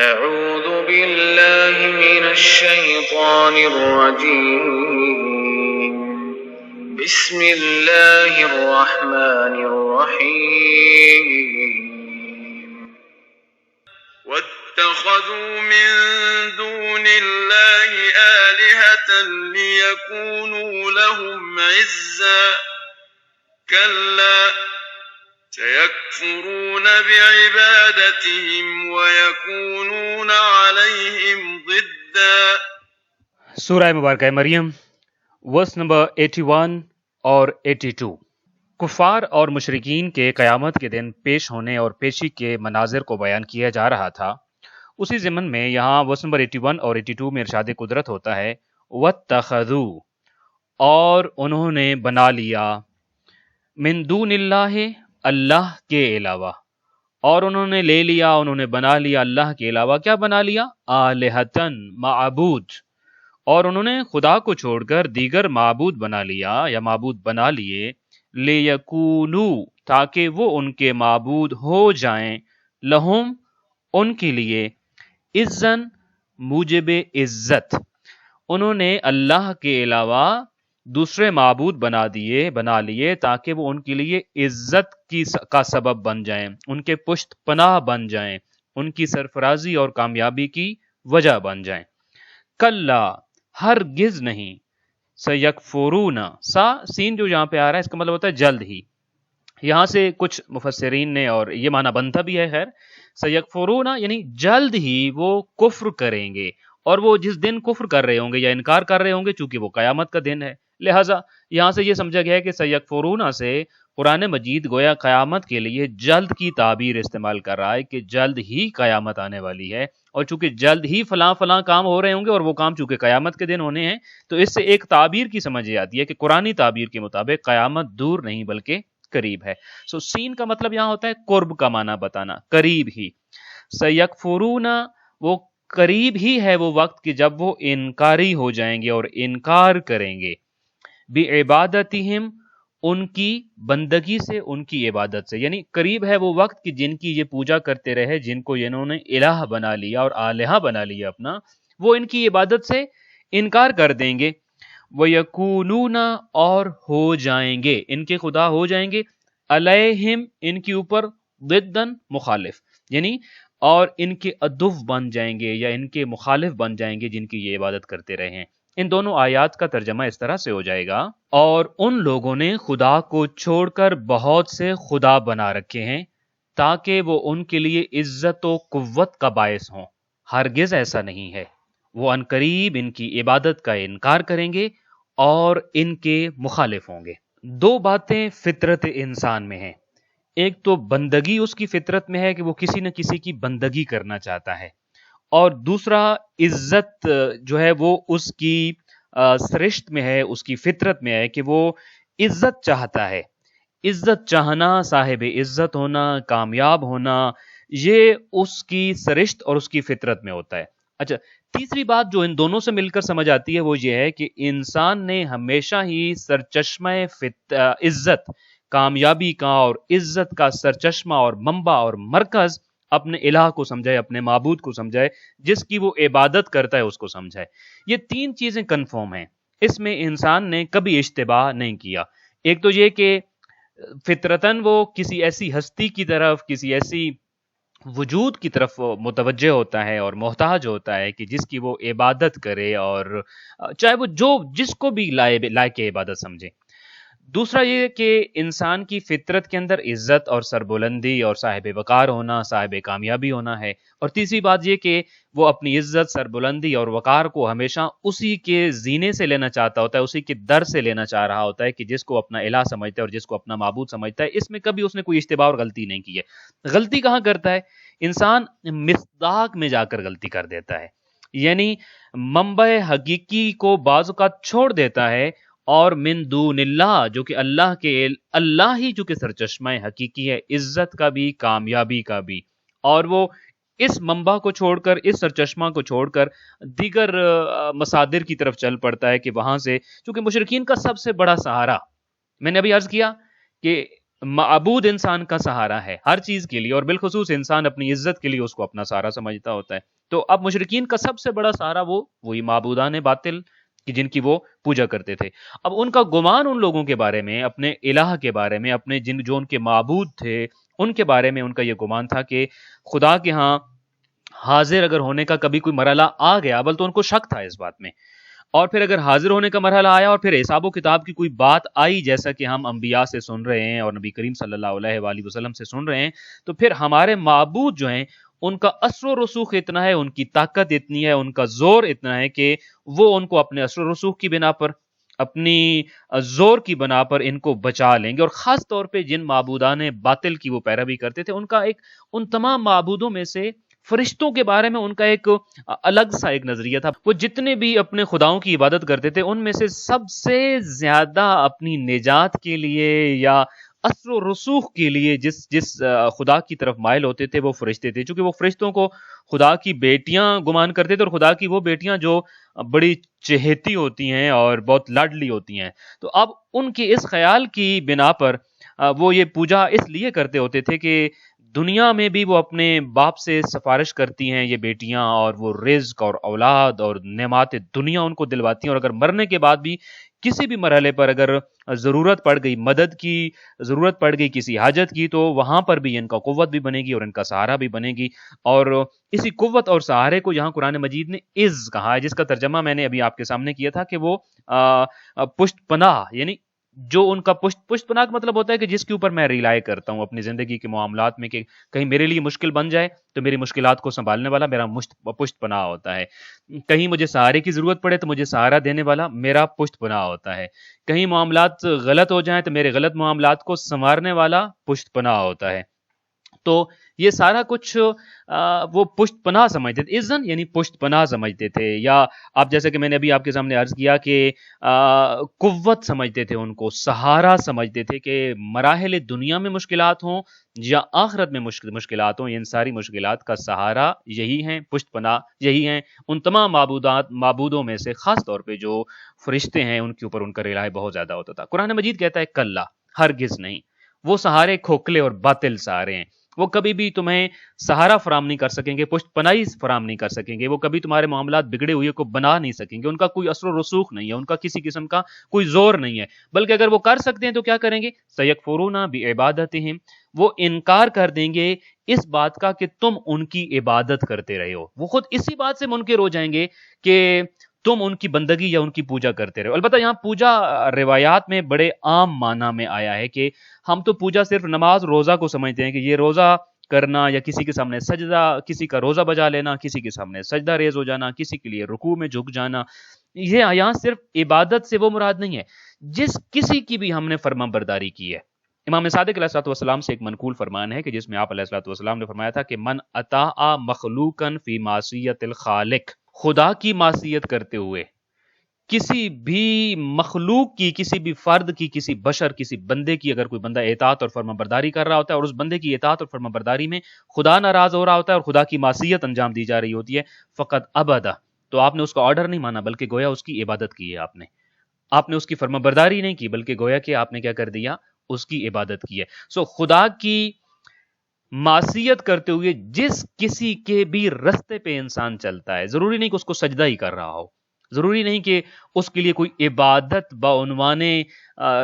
أعوذ بالله من الشيطان الرجيم بسم الله الرحمن الرحيم واتخذوا من دون الله آلهة ليكونوا لهم عزا كلا سيكفرون بعبادتهم ويكونون عليهم ضدا۔ سورہ مبارکہ مریم ورس نمبر 81 اور 82۔ کفار اور مشرکین کے قیامت کے دن پیش ہونے اور پیشی کے مناظر کو بیان کیا جا رہا تھا۔ اسی ضمن میں یہاں ورس نمبر 81 اور 82 میں ارشاد قدرت ہوتا ہے وَاتَّخَذُوا، اور انہوں نے بنا لیا، من دون اللہ، اللہ کے علاوہ، اور انہوں نے لے لیا، انہوں نے بنا لیا اللہ کے علاوہ، کیا بنا لیا؟ آلہتن، معبود، اور انہوں نے خدا کو چھوڑ کر دیگر معبود بنا لیا یا معبود بنا لیے، لیکونوا، تاکہ وہ ان کے معبود ہو جائیں، لہم، ان کے لیے، عزن، موجب عزت، انہوں نے اللہ کے علاوہ دوسرے معبود بنا لیے تاکہ وہ ان کے لیے عزت کا سبب بن جائیں، ان کے پشت پناہ بن جائیں، ان کی سرفرازی اور کامیابی کی وجہ بن جائیں۔ کلا، ہرگز نہیں، سیکفرون، سین جو یہاں پہ آ رہا ہے اس کا مطلب ہوتا ہے جلد ہی۔ یہاں سے کچھ مفسرین نے اور یہ معنی بنتا بھی ہے، خیر، سیکفرون یعنی جلد ہی وہ کفر کریں گے، اور وہ جس دن کفر کر رہے ہوں گے یا انکار کر رہے ہوں گے چونکہ وہ قیامت کا دن ہے، لہٰذا یہاں سے یہ سمجھا گیا ہے کہ سیکفرون سے قرآن مجید گویا قیامت کے لیے جلد کی تعبیر استعمال کر رہا ہے کہ جلد ہی قیامت آنے والی ہے، اور چونکہ جلد ہی فلاں فلاں کام ہو رہے ہوں گے اور وہ کام چونکہ قیامت کے دن ہونے ہیں، تو اس سے ایک تعبیر کی سمجھ آتی ہے کہ قرآنی تعبیر کے مطابق قیامت دور نہیں بلکہ قریب ہے۔ سین کا مطلب یہاں ہوتا ہے قرب کا معنی بتانا، قریب ہی۔ سیکفرون، وہ قریب ہی ہے وہ وقت کہ جب وہ انکاری ہو جائیں گے اور انکار کریں گے، بعبادتہم، ان کی بندگی سے، ان کی عبادت سے، یعنی قریب ہے وہ وقت کہ جن کی یہ پوجا کرتے رہے، جن کو انہوں نے الہ بنا لیا اور آلہہ بنا لیا اپنا، وہ ان کی عبادت سے انکار کر دیں گے۔ وَيَكُونُونَ، اور ہو جائیں گے، ان کے خدا ہو جائیں گے، علیہم، ان کے اوپر، ضدن، مخالف، یعنی اور ان کے عدو بن جائیں گے یا ان کے مخالف بن جائیں گے جن کی یہ عبادت کرتے رہے ہیں۔ ان دونوں آیات کا ترجمہ اس طرح سے ہو جائے گا، اور ان لوگوں نے خدا کو چھوڑ کر بہت سے خدا بنا رکھے ہیں تاکہ وہ ان کے لیے عزت و قوت کا باعث ہوں۔ ہرگز ایسا نہیں ہے، وہ عنقریب ان کی عبادت کا انکار کریں گے اور ان کے مخالف ہوں گے۔ دو باتیں فطرت انسان میں ہیں، ایک تو بندگی اس کی فطرت میں ہے کہ وہ کسی نہ کسی کی بندگی کرنا چاہتا ہے، اور دوسرا عزت جو ہے وہ اس کی سرشت میں ہے، اس کی فطرت میں ہے کہ وہ عزت چاہتا ہے۔ عزت چاہنا، صاحب عزت ہونا، کامیاب ہونا، یہ اس کی سرشت اور اس کی فطرت میں ہوتا ہے۔ اچھا، تیسری بات جو ان دونوں سے مل کر سمجھ آتی ہے وہ یہ ہے کہ انسان نے ہمیشہ ہی سرچشمہ عزت، کامیابی کا اور عزت کا سرچشمہ اور منبع اور مرکز اپنے الہ کو سمجھائے، اپنے معبود کو سمجھائے، جس کی وہ عبادت کرتا ہے اس کو سمجھائے۔ یہ تین چیزیں کنفرم ہیں، اس میں انسان نے کبھی اشتباہ نہیں کیا۔ ایک تو یہ کہ فطرتاً وہ کسی ایسی ہستی کی طرف، کسی ایسی وجود کی طرف متوجہ ہوتا ہے اور محتاج ہوتا ہے کہ جس کی وہ عبادت کرے، اور چاہے وہ جس کو بھی لائق عبادت سمجھے۔ دوسرا یہ کہ انسان کی فطرت کے اندر عزت اور سربلندی اور صاحب وقار ہونا، صاحب کامیابی ہونا ہے، اور تیسری بات یہ کہ وہ اپنی عزت، سربلندی اور وقار کو ہمیشہ اسی کے زینے سے لینا چاہتا ہوتا ہے، اسی کے در سے لینا چاہ رہا ہوتا ہے کہ جس کو اپنا الہ سمجھتا ہے اور جس کو اپنا معبود سمجھتا ہے۔ اس میں کبھی اس نے کوئی اشتباہ اور غلطی نہیں کی ہے۔ غلطی کہاں کرتا ہے انسان؟ مصداق میں جا کر غلطی کر دیتا ہے، یعنی منبع حقیقی کو بعض اوقات چھوڑ دیتا ہے، اور من دون اللہ، جو کہ اللہ ہی جو کہ سرچشمہ حقیقی ہے، عزت کا بھی، کامیابی کا بھی، اور وہ اس منبع کو چھوڑ کر، اس سرچشمہ کو چھوڑ کر دیگر مصادر کی طرف چل پڑتا ہے کہ وہاں سے، چونکہ مشرکین کا سب سے بڑا سہارا، میں نے ابھی عرض کیا کہ معبود انسان کا سہارا ہے ہر چیز کے لیے، اور بالخصوص انسان اپنی عزت کے لیے اس کو اپنا سہارا سمجھتا ہوتا ہے۔ تو اب مشرکین کا سب سے بڑا سہارا وہی معبودان باطل کہ جن کی وہ پوجا کرتے تھے۔ اب ان کا گمان ان لوگوں کے بارے میں، اپنے الہ کے بارے میں، اپنے جو ان کے معبود تھے ان کے بارے میں ان کا یہ گمان تھا کہ خدا کے ہاں حاضر اگر ہونے کا کبھی کوئی مرحلہ آ گیا، بل تو ان کو شک تھا اس بات میں، اور پھر اگر حاضر ہونے کا مرحلہ آیا اور پھر حساب و کتاب کی کوئی بات آئی، جیسا کہ ہم انبیاء سے سن رہے ہیں اور نبی کریم صلی اللہ علیہ وآلہ وسلم سے سن رہے ہیں، تو پھر ہمارے معبود جو ہیں ان کا اثر و رسوخ اتنا ہے، ان کی طاقت اتنی ہے، ان کا زور اتنا ہے کہ وہ ان کو اپنے اثر و رسوخ کی بنا پر، اپنی زور کی بنا پر ان کو بچا لیں گے۔ اور خاص طور پہ جن معبودان باطل کی وہ پیروی کرتے تھے، ان تمام معبودوں میں سے فرشتوں کے بارے میں ان کا ایک الگ سا ایک نظریہ تھا۔ وہ جتنے بھی اپنے خداؤں کی عبادت کرتے تھے ان میں سے سب سے زیادہ اپنی نجات کے لیے یا اثر و رسوخ کے لیے جس خدا کی طرف مائل ہوتے تھے وہ فرشتے تھے، چونکہ وہ فرشتوں کو خدا کی بیٹیاں گمان کرتے تھے، اور خدا کی وہ بیٹیاں جو بڑی چہیتی ہوتی ہیں اور بہت لاڈلی ہوتی ہیں۔ تو اب ان کے اس خیال کی بنا پر وہ یہ پوجا اس لیے کرتے ہوتے تھے کہ دنیا میں بھی وہ اپنے باپ سے سفارش کرتی ہیں یہ بیٹیاں، اور وہ رزق اور اولاد اور نعمات دنیا ان کو دلواتی ہیں، اور اگر مرنے کے بعد بھی کسی بھی مرحلے پر اگر ضرورت پڑ گئی مدد کی، ضرورت پڑ گئی کسی حاجت کی، تو وہاں پر بھی ان کا قوت بھی بنے گی اور ان کا سہارا بھی بنے گی۔ اور اسی قوت اور سہارے کو یہاں قرآن مجید نے عز کہا ہے، جس کا ترجمہ میں نے ابھی آپ کے سامنے کیا تھا کہ وہ پشت پناہ، یعنی جو ان کا پشت پناہ کا مطلب ہوتا ہے کہ جس کے اوپر میں ریلائے کرتا ہوں اپنی زندگی کے معاملات میں، کہ کہیں میرے لیے مشکل بن جائے تو میری مشکلات کو سنبھالنے والا میرا پشت پناہ ہوتا ہے، کہیں مجھے سہارے کی ضرورت پڑے تو مجھے سہارا دینے والا میرا پشت پناہ ہوتا ہے، کہیں معاملات غلط ہو جائیں تو میرے غلط معاملات کو سنوارنے والا پشت پناہ ہوتا ہے۔ تو یہ سارا کچھ وہ پشت پناہ سمجھتے تھے، اذن یعنی پشت پناہ سمجھتے تھے، یا آپ جیسے کہ میں نے ابھی آپ کے سامنے عرض کیا کہ قوت سمجھتے تھے، ان کو سہارا سمجھتے تھے کہ مراحل دنیا میں مشکلات ہوں یا آخرت میں مشکلات ہوں، ان ساری مشکلات کا سہارا یہی ہیں، پشت پناہ یہی ہیں۔ ان تمام معبودوں میں سے خاص طور پہ جو فرشتے ہیں ان کے اوپر ان کا رلائے بہت زیادہ ہوتا تھا۔ قرآن مجید کہتا ہے کلا، ہرگز نہیں، وہ سہارے کھوکھلے اور باطل سہارے ہیں، وہ کبھی بھی تمہیں سہارا فراہم نہیں کر سکیں گے، پشت پناہی فراہم نہیں کر سکیں گے، وہ کبھی تمہارے معاملات بگڑے ہوئے کو بنا نہیں سکیں گے، ان کا کوئی اثر و رسوخ نہیں ہے، ان کا کسی قسم کا کوئی زور نہیں ہے، بلکہ اگر وہ کر سکتے ہیں تو کیا کریں گے؟ سَيَكْفُرُونَ بِعِبَادَتِهِمْ، وہ انکار کر دیں گے اس بات کا کہ تم ان کی عبادت کرتے رہے ہو، وہ خود اسی بات سے منکر ہو جائیں گے کہ تم ان کی بندگی یا ان کی پوجا کرتے رہے ہو۔ البتہ یہاں پوجا روایات میں بڑے عام معنی میں آیا ہے کہ ہم تو پوجا صرف نماز روزہ کو سمجھتے ہیں کہ یہ روزہ کرنا یا کسی کے سامنے سجدہ، کسی کا روزہ بجا لینا، کسی کے سامنے سجدہ ریز ہو جانا، کسی کے لیے رکوع میں جھک جانا، یہ یہاں صرف عبادت سے وہ مراد نہیں ہے، جس کسی کی بھی ہم نے فرما برداری کی ہے۔ امام صادق علیہ الصلوۃ والسلام سے ایک منقول فرمان ہے کہ جس میں آپ علیہ الصلوۃ والسلام نے فرمایا تھا کہ من اطاع مخلوقا فی معصیت الخالق، خدا کی معصیت کرتے ہوئے کسی بھی مخلوق کی، کسی بھی فرد کی، کسی بشر، کسی بندے کی اگر کوئی بندہ اطاعت اور فرما برداری کر رہا ہوتا ہے اور اس بندے کی اطاعت اور فرما برداری میں خدا ناراض ہو رہا ہوتا ہے اور خدا کی معصیت انجام دی جا رہی ہوتی ہے، فقط ابدا، تو آپ نے اس کا آرڈر نہیں مانا بلکہ گویا اس کی عبادت کی ہے، آپ نے اس کی فرما برداری نہیں کی بلکہ گویا کہ آپ نے کیا کر دیا؟ اس کی عبادت کی ہے۔ سو خدا کی معصیت کرتے ہوئے جس کسی کے بھی رستے پہ انسان چلتا ہے، ضروری نہیں کہ اس کو سجدہ ہی کر رہا ہو، ضروری نہیں کہ اس کے لیے کوئی عبادت بعنوان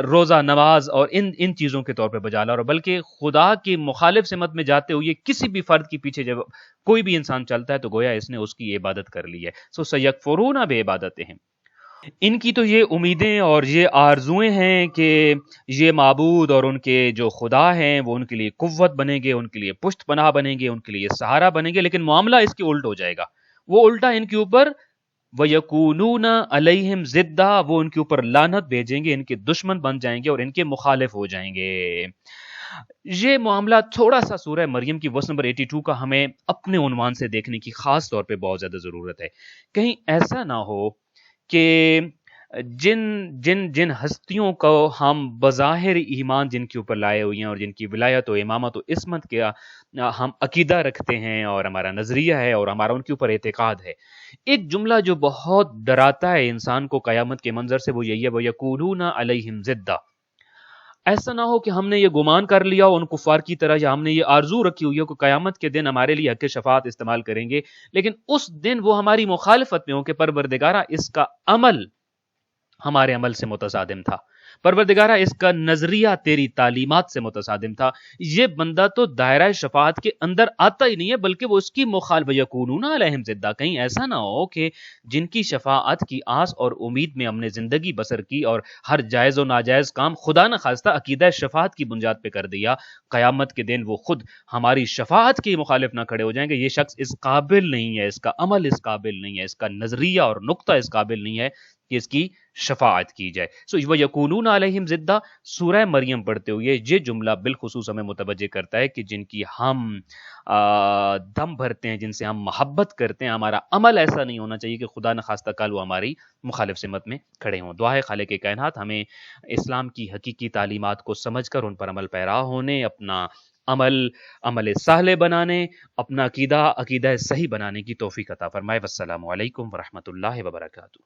روزہ نماز اور ان چیزوں کے طور پہ بجا لا، اور بلکہ خدا کی مخالف سمت میں جاتے ہوئے کسی بھی فرد کے پیچھے جب کوئی بھی انسان چلتا ہے تو گویا اس نے اس کی عبادت کر لی ہے۔ سو سَيَكْفُرُونَ بِعِبَادَتِهِمْ، ان کی تو یہ امیدیں اور یہ آرزویں ہیں کہ یہ معبود اور ان کے جو خدا ہیں وہ ان کے لیے قوت بنیں گے، ان کے لیے پشت پناہ بنیں گے، ان کے لیے سہارا بنیں گے، لیکن معاملہ اس کے الٹ ہو جائے گا، وہ الٹا ان کے اوپر وَيَكُونُونَ عَلَيْهِمْ ضِدًّا، وہ ان کے اوپر لعنت بھیجیں گے، ان کے دشمن بن جائیں گے اور ان کے مخالف ہو جائیں گے۔ یہ معاملہ تھوڑا سا سورہ مریم کی ورس نمبر 82 کا ہمیں اپنے عنوان سے دیکھنے کی خاص طور پہ بہت زیادہ ضرورت ہے، کہیں ایسا نہ ہو کہ جن ہستیوں کو ہم بظاہر ایمان جن کے اوپر لائے ہوئے ہیں اور جن کی ولایت و امامت و عصمت کا ہم عقیدہ رکھتے ہیں اور ہمارا نظریہ ہے اور ہمارا ان کے اوپر اعتقاد ہے، ایک جملہ جو بہت ڈراتا ہے انسان کو قیامت کے منظر سے وہ یہی ہے، وَيَكُونُونَ عَلَيْهِمْ ضِدًّا، ایسا نہ ہو کہ ہم نے یہ گمان کر لیا ان کفار کی طرح، یا ہم نے یہ آرزو رکھی ہوئی ہو کہ قیامت کے دن ہمارے لیے حق شفاعت استعمال کریں گے، لیکن اس دن وہ ہماری مخالفت میں ہو کہ پروردگارہ اس کا عمل ہمارے عمل سے متصادم تھا، پروردگارہ اس کا نظریہ تیری تعلیمات سے متصادم تھا، یہ بندہ تو دائرہ شفاعت کے اندر آتا ہی نہیں ہے بلکہ وہ اس کی مخالف یکونون علیہم ضدہ۔ کہیں ایسا نہ ہو کہ جن کی شفاعت کی آس اور امید میں ہم نے زندگی بسر کی اور ہر جائز و ناجائز کام خدا نہ خواستہ عقیدہ شفاعت کی بنیاد پہ کر دیا، قیامت کے دن وہ خود ہماری شفاعت کے مخالف نہ کھڑے ہو جائیں گے، یہ شخص اس قابل نہیں ہے، اس کا عمل اس قابل نہیں ہے، اس کا نظریہ اور نقطہ اس قابل نہیں ہے کہ اس کی شفاعت کی جائے۔ وَيَكُونُونَ عَلَيْهِمْ ضِدًّا، سورہ مریم پڑھتے ہوئے یہ جملہ بالخصوص ہمیں متوجہ کرتا ہے کہ جن کی ہم دم بھرتے ہیں، جن سے ہم محبت کرتے ہیں، ہمارا عمل ایسا نہیں ہونا چاہیے کہ خدا نخواستہ کل وہ ہماری مخالف سمت میں کھڑے ہوں۔ دعا ہے خالق کائنات ہمیں اسلام کی حقیقی تعلیمات کو سمجھ کر ان پر عمل پیرا ہونے، اپنا عمل صالح بنانے، اپنا عقیدہ صحیح بنانے کی توفیق عطا فرمائے۔ والسلام علیکم ورحمۃ اللہ وبرکاتہ۔